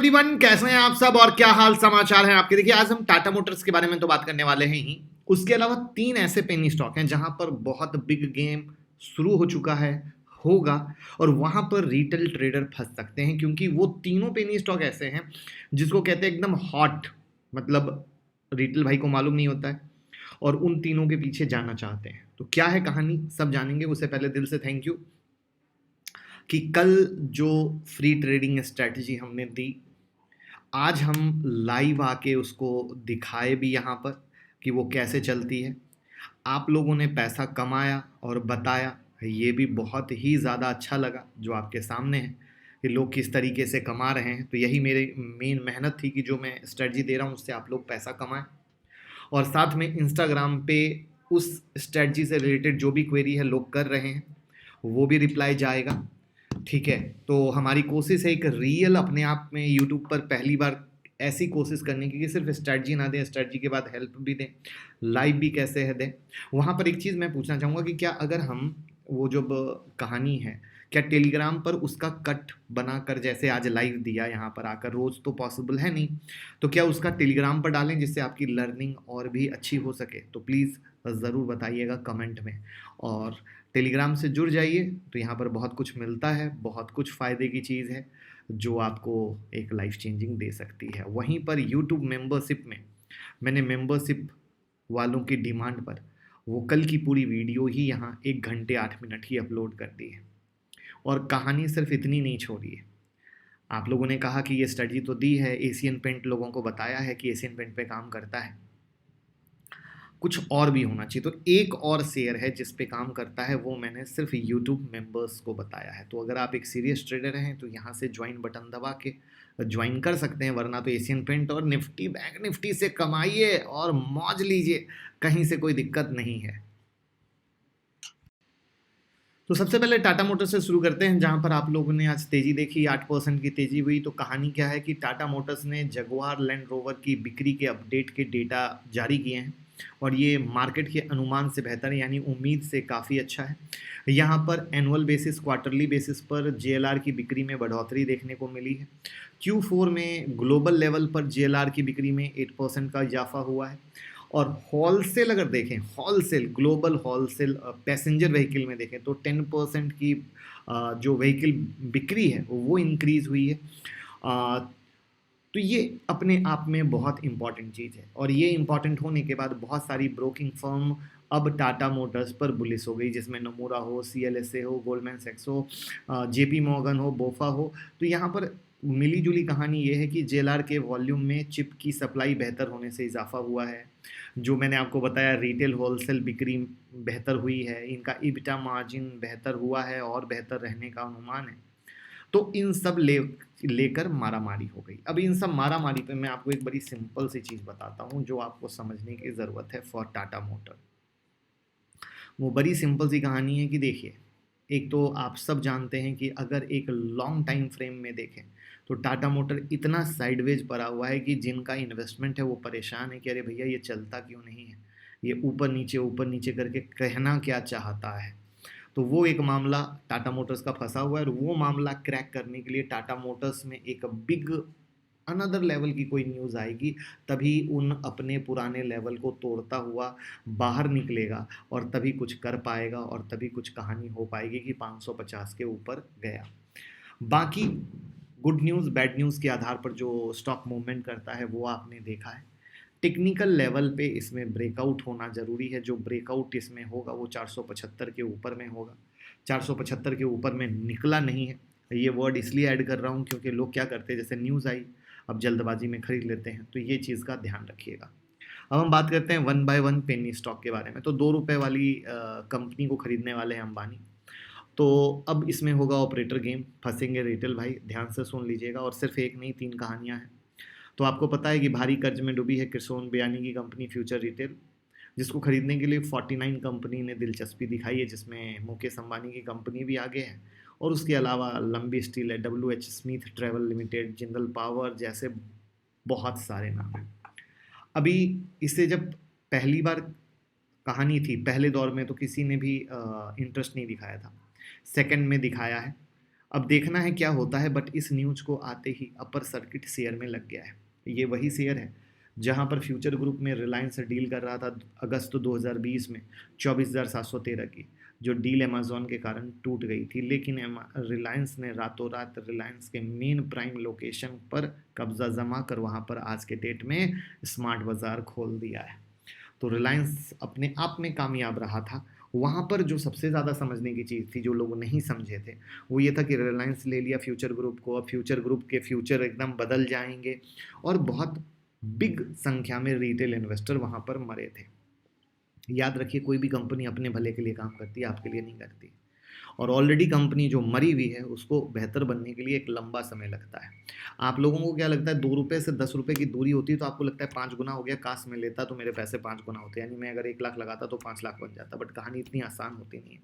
Everyone, कैसे हैं आप सब और क्या हाल समाचार हैं आपके। देखिए, आज हम टाटा मोटर्स के बारे में तो बात करने वाले हैं ही। उसके अलावा तीन ऐसे पेनी स्टॉक हैं जहां पर बहुत बिग गेम शुरू हो चुका है, होगा, और वहां पर रिटेल ट्रेडर फंस सकते हैं क्योंकि वो तीनों पेनी स्टॉक ऐसे हैं जिसको कहते हैं एकदम हॉट। मतलब रिटेल भाई को मालूम नहीं होता है और उन तीनों के पीछे जाना चाहते हैं। तो क्या है कहानी, सब जानेंगे। उससे पहले दिल से थैंक यू कि कल जो फ्री ट्रेडिंग स्ट्रैटेजी हमने दी, आज हम लाइव आके उसको दिखाए भी यहाँ पर कि वो कैसे चलती है। आप लोगों ने पैसा कमाया और बताया, ये भी बहुत ही ज़्यादा अच्छा लगा जो आपके सामने है कि लोग किस तरीके से कमा रहे हैं। तो यही मेरी मेन मेहनत थी कि जो मैं स्ट्रेटजी दे रहा हूँ उससे आप लोग पैसा कमाएं। और साथ में इंस्टाग्राम पे उस स्ट्रेटजी से रिलेटेड जो भी क्वेरी है लोग कर रहे हैं वो भी रिप्लाई जाएगा। ठीक है, तो हमारी कोशिश है एक रियल अपने आप में यूट्यूब पर पहली बार ऐसी कोशिश करने की कि सिर्फ स्ट्रेटजी ना दें, स्ट्रेटजी के बाद हेल्प भी दें, लाइव भी कैसे है दें। वहाँ पर एक चीज़ मैं पूछना चाहूँगा कि क्या अगर हम वो जो कहानी है, क्या टेलीग्राम पर उसका कट बनाकर जैसे आज लाइव दिया यहाँ पर आकर, रोज़ तो पॉसिबल है नहीं, तो क्या उसका टेलीग्राम पर डालें जिससे आपकी लर्निंग और भी अच्छी हो सके। तो प्लीज़ ज़रूर बताइएगा कमेंट में। और टेलीग्राम से जुड़ जाइए, तो यहाँ पर बहुत कुछ मिलता है, बहुत कुछ फ़ायदे की चीज़ है जो आपको एक लाइफ चेंजिंग दे सकती है। वहीं पर यूट्यूब मेंबरशिप में मैंने मेंबरशिप वालों की डिमांड पर वो कल की पूरी वीडियो ही यहाँ 1 घंटे 8 मिनट ही अपलोड कर दी है। और कहानी सिर्फ इतनी नहीं छोड़ी है। आप लोगों ने कहा कि ये स्टडी तो दी है, एशियन पेंट लोगों को बताया है कि एशियन पेंट पे काम करता है, कुछ और भी होना चाहिए। तो एक और शेयर है जिस पे काम करता है, वो मैंने सिर्फ यूट्यूब मेंबर्स को बताया है। तो अगर आप एक सीरियस ट्रेडर हैं तो यहाँ से ज्वाइन बटन दबा के ज्वाइन कर सकते हैं, वरना तो एशियन पेंट और निफ्टी बैंक निफ्टी से कमाइए और मौज लीजिए, कहीं से कोई दिक्कत नहीं है। तो सबसे पहले टाटा मोटर्स से शुरू करते हैं, जहां पर आप लोगों ने आज तेजी देखी, 8% की तेजी हुई। तो कहानी क्या है कि टाटा मोटर्स ने जगुआर लैंड रोवर की बिक्री के अपडेट के डेटा जारी किए हैं और ये मार्केट के अनुमान से बेहतर है, यानी उम्मीद से काफ़ी अच्छा है। यहाँ पर एनुअल बेसिस, क्वार्टरली बेसिस पर जेएलआर की बिक्री में बढ़ोतरी देखने को मिली है। Q4 में ग्लोबल लेवल पर जेएलआर की बिक्री में 8% का इजाफा हुआ है। और होलसेल अगर देखें, wholesale global wholesale passenger vehicle में देखें तो 10% की जो व्हीकल बिक्री है वो इंक्रीज हुई है। तो ये अपने आप में बहुत इंपॉर्टेंट चीज़ है और ये इंपॉर्टेंट होने के बाद बहुत सारी ब्रोकिंग फर्म अब टाटा मोटर्स पर बुलिस हो गई, जिसमें नमूरा हो, CLSA हो, गोल्डमैन सैक्स हो, JP मॉर्गन हो, बोफा हो। तो यहाँ पर मिली जुली कहानी ये है कि जेएलआर के वॉल्यूम में चिप की सप्लाई बेहतर होने से इजाफा हुआ है। जो मैंने आपको बताया, रिटेल होलसेल बिक्री बेहतर हुई है, इनका EBITDA मार्जिन बेहतर हुआ है और बेहतर रहने का अनुमान है। तो इन सब लेकर मारामारी हो गई। अब इन सब मारामारी पे मैं आपको एक बड़ी सिंपल सी चीज़ बताता हूँ जो आपको समझने की ज़रूरत है फॉर टाटा मोटर। वो बड़ी सिंपल सी कहानी है कि देखिए, एक तो आप सब जानते हैं कि अगर एक लॉन्ग टाइम फ्रेम में देखें तो टाटा मोटर इतना साइडवेज पड़ा हुआ है कि जिनका इन्वेस्टमेंट है वो परेशान है कि अरे भैया ये चलता क्यों नहीं है, ये ऊपर नीचे करके कहना क्या चाहता है। तो वो एक मामला टाटा मोटर्स का फंसा हुआ है और वो मामला क्रैक करने के लिए टाटा मोटर्स में एक बिग अनदर लेवल की कोई न्यूज़ आएगी, तभी उन अपने पुराने लेवल को तोड़ता हुआ बाहर निकलेगा और तभी कुछ कर पाएगा और तभी कुछ कहानी हो पाएगी कि 550 के ऊपर गया। बाकी गुड न्यूज़ बैड न्यूज़ के आधार पर जो स्टॉक मूवमेंट करता है वो आपने देखा है। टेक्निकल लेवल पे इसमें ब्रेकआउट होना ज़रूरी है। जो ब्रेकआउट इसमें होगा वो 475 के ऊपर में होगा। 475 के ऊपर में निकला नहीं है, ये वर्ड इसलिए ऐड कर रहा हूँ क्योंकि लोग क्या करते हैं, जैसे न्यूज़ आई अब जल्दबाजी में खरीद लेते हैं, तो ये चीज़ का ध्यान रखिएगा। अब हम बात करते हैं 1 बाय 1 पेनी स्टॉक के बारे में। तो 2 रुपये वाली कंपनी को खरीदने वाले हैं अंबानी। तो अब इसमें होगा ऑपरेटर गेम, फंसेंगे रिटेल भाई, ध्यान से सुन लीजिएगा। और सिर्फ एक नहीं, 3 कहानियाँ हैं। तो आपको पता है कि भारी कर्ज में डूबी है किरसोन बियानी की कंपनी फ्यूचर रिटेल, जिसको खरीदने के लिए 49 कंपनी ने दिलचस्पी दिखाई है, जिसमें मुकेश अंबानी की कंपनी भी आगे है और उसके अलावा लंबी स्टील है, WH Smith travel limited, Jindal power जैसे बहुत सारे नाम हैं। अभी इसे जब पहली बार कहानी थी, पहले दौर में तो किसी ने भी इंटरेस्ट नहीं दिखाया था। सेकंड में दिखाया है अब देखना है क्या होता है, बट इस न्यूज़ को आते ही अपर सर्किट शेयर में लग गया है। ये वही शेयर है जहां पर फ्यूचर ग्रुप में रिलायंस से डील कर रहा था अगस्त 2020 में 24,713 की, जो डील अमेजोन के कारण टूट गई थी। लेकिन रिलायंस ने रातों रात रिलायंस के मेन प्राइम लोकेशन पर कब्जा जमा कर वहां पर आज के डेट में स्मार्ट बाजार खोल दिया है। तो रिलायंस अपने आप में कामयाब रहा था। वहाँ पर जो सबसे ज़्यादा समझने की चीज़ थी, जो लोग नहीं समझे थे, वो ये था कि रिलायंस ले लिया फ्यूचर ग्रुप को, अब फ्यूचर ग्रुप के फ्यूचर एकदम बदल जाएंगे, और बहुत बिग संख्या में रिटेल इन्वेस्टर वहाँ पर मरे थे। याद रखिए, कोई भी कंपनी अपने भले के लिए काम करती है, आपके लिए नहीं करती। और ऑलरेडी कंपनी जो मरी हुई है उसको बेहतर बनने के लिए एक लंबा समय लगता है। आप लोगों को क्या लगता है, 2 रुपये से 10 रुपये की दूरी होती है तो आपको लगता है 5 गुना हो गया, काश मैं लेता तो मेरे पैसे 5 गुना होते, यानी मैं अगर 1 लाख लगाता तो 5 लाख बन जाता। बट कहानी इतनी आसान होती नहीं है।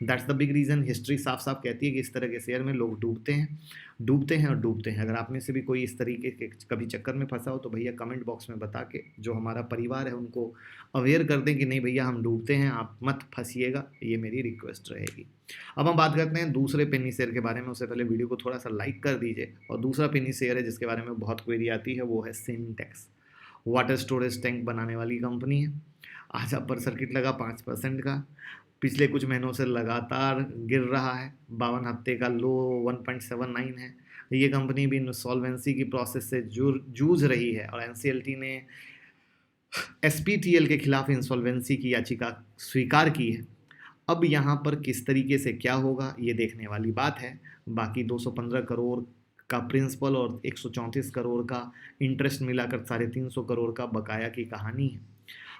That's the big reason. History साफ साफ कहती है कि इस तरह के शेयर में लोग डूबते हैं, डूबते हैं और डूबते हैं। अगर आप में से भी कोई इस तरीके के कभी चक्कर में फंसा हो तो भैया कमेंट बॉक्स में बता के जो हमारा परिवार है उनको अवेयर कर दें कि नहीं भैया हम डूबते हैं, आप मत फंसिएगा, ये मेरी रिक्वेस्ट रहेगी। अब हम बात करते हैं दूसरे पेनी शेयर के बारे में। उससे पहले वीडियो को थोड़ा सा लाइक कर दीजिए। और दूसरा पेनी शेयर है जिसके बारे में बहुत क्वेरी आती है, वो है सिंटेक्स। वाटर स्टोरेज टैंक बनाने वाली कंपनी है। आज अपर सर्किट लगा 5% का। पिछले कुछ महीनों से लगातार गिर रहा है। 52 हफ्ते का लो 1.79 है। ये कंपनी भी इंसॉल्वेंसी की प्रोसेस से जूझ रही है और एनसीएलटी ने एसपीटीएल के खिलाफ इंसॉल्वेंसी की याचिका स्वीकार की है। अब यहाँ पर किस तरीके से क्या होगा ये देखने वाली बात है। बाकी 215 करोड़ का प्रिंसिपल और 134 करोड़ का इंटरेस्ट मिलाकर 350 करोड़ का बकाया की कहानी है।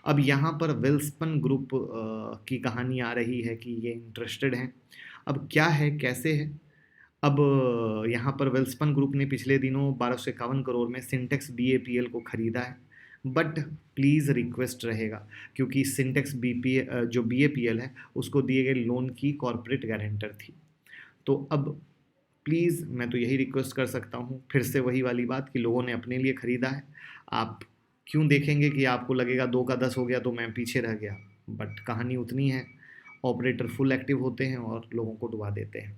अब यहाँ पर वेल्सपन ग्रुप की कहानी आ रही है कि ये इंटरेस्टेड हैं। अब क्या है, कैसे है? अब यहाँ पर वेल्सपन ग्रुप ने पिछले दिनों 1251 करोड़ में सिंटेक्स बीएपीएल को खरीदा है। बट प्लीज़ रिक्वेस्ट रहेगा, क्योंकि सिंटेक्स जो बीएपीएल है उसको दिए गए लोन की कॉरपोरेट गारंटर थी। तो अब प्लीज़ मैं तो यही रिक्वेस्ट कर सकता हूँ, फिर से वही वाली बात कि लोगों ने अपने लिए ख़रीदा है। आप क्यों देखेंगे कि आपको लगेगा 2 का 10 हो गया तो मैं पीछे रह गया, बट कहानी उतनी है। ऑपरेटर फुल एक्टिव होते हैं और लोगों को डुबा देते हैं।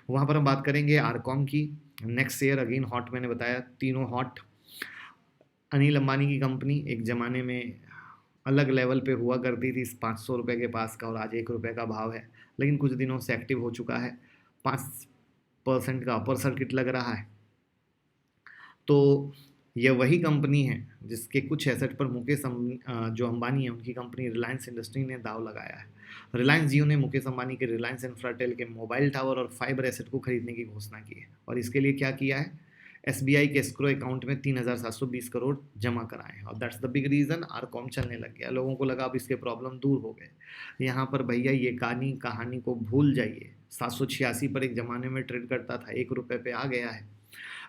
वहाँ पर हम बात करेंगे आरकॉम की। नेक्स्ट शेयर अगेन हॉट, मैंने बताया तीनों हॉट। अनिल अंबानी की कंपनी एक ज़माने में अलग लेवल पे हुआ करती थी, 500 रुपये के पास का, और आज 1 रुपये का भाव है। लेकिन कुछ दिनों से एक्टिव हो चुका है। 5% का अपर सर्किट लग रहा है। तो यह वही कंपनी है जिसके कुछ एसेट पर जो अंबानी है उनकी कंपनी रिलायंस इंडस्ट्री ने दाव लगाया है। रिलायंस जियो ने मुकेश अंबानी के रिलायंस इंफ्राटेल के मोबाइल टावर और फाइबर एसेट को खरीदने की घोषणा की है। और इसके लिए क्या किया है, एसबीआई के एस्क्रो अकाउंट में 3,720 करोड़ जमा कराए हैं। और that's the big reason RCom चलने लग गया। लोगों को लगा अब इसके प्रॉब्लम दूर हो गए। यहाँ पर भैया ये कहानी को भूल जाइए। 786 पर एक ज़माने में ट्रेड करता था, 1 रुपये पे आ गया है।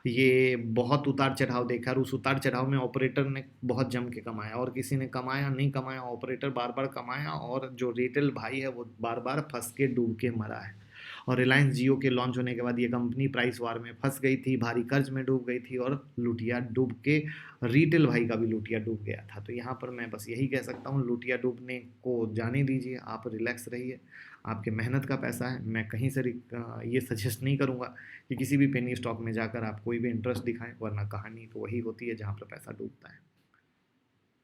ये बहुत उतार चढ़ाव देखा, और उस उतार चढ़ाव में ऑपरेटर ने बहुत जम के कमाया, और किसी ने कमाया नहीं कमाया, ऑपरेटर बार बार कमाया, और जो रिटेल भाई है वो बार बार फंस के डूब के मरा है। और रिलायंस जियो के लॉन्च होने के बाद ये कंपनी प्राइस वार में फंस गई थी, भारी कर्ज में डूब गई थी, और लुटिया डूब के रिटेल भाई का भी लुटिया डूब गया था। तो यहाँ पर मैं बस यही कह सकता हूँ, लुटिया डूबने को जाने दीजिए, आप रिलैक्स रहिए, आपके मेहनत का पैसा है। मैं कहीं से ये सजेस्ट नहीं करूँगा कि किसी भी पेनी स्टॉक में जाकर आप कोई भी इंटरेस्ट दिखाएं, वरना कहानी तो वही होती है जहाँ पर पैसा डूबता है।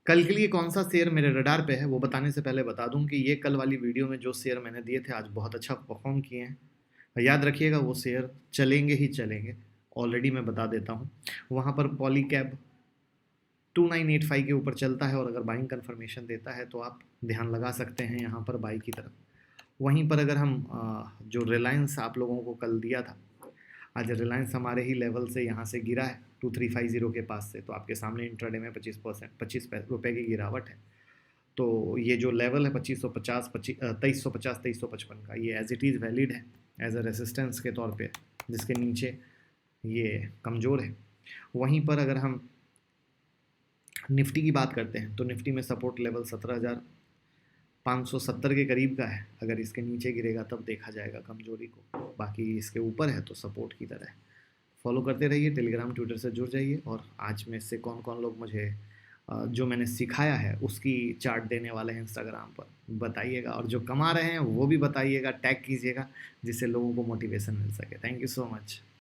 कल के लिए कौन सा शेयर मेरे रडार पे है वो बताने से पहले बता दूं कि ये कल वाली वीडियो में जो शेयर मैंने दिए थे आज बहुत अच्छा परफॉर्म किए हैं। याद रखिएगा वो शेयर चलेंगे ही चलेंगे, ऑलरेडी मैं बता देता हूँ। वहाँ पर पॉलीकैब 2985 के ऊपर चलता है, और अगर बाइंग कन्फर्मेशन देता है तो आप ध्यान लगा सकते हैं यहाँ पर बाई की तरफ। वहीं पर अगर हम जो रिलायंस आप लोगों को कल दिया था, आज रिलायंस हमारे ही लेवल से यहाँ से गिरा है 2350 के पास से, तो आपके सामने इंट्राडे में 25 रुपये की गिरावट है। तो ये जो लेवल है 2550 2350 2355 का, ये एज इट इज़ वैलिड है एज अ रेसिस्टेंस के तौर पे, जिसके नीचे ये कमज़ोर है। वहीं पर अगर हम निफ्टी की बात करते हैं तो निफ्टी में सपोर्ट लेवल 17,570 के करीब का है। अगर इसके नीचे गिरेगा तब देखा जाएगा कमजोरी को, बाकी इसके ऊपर है तो सपोर्ट की तरह है। फॉलो करते रहिए, टेलीग्राम ट्विटर से जुड़ जाइए। और आज में से कौन कौन लोग मुझे जो मैंने सिखाया है उसकी चार्ट देने वाले हैं इंस्टाग्राम पर, बताइएगा। और जो कमा रहे हैं वो भी बताइएगा, टैग कीजिएगा, जिससे लोगों को मोटिवेशन मिल सके। Thank you so much.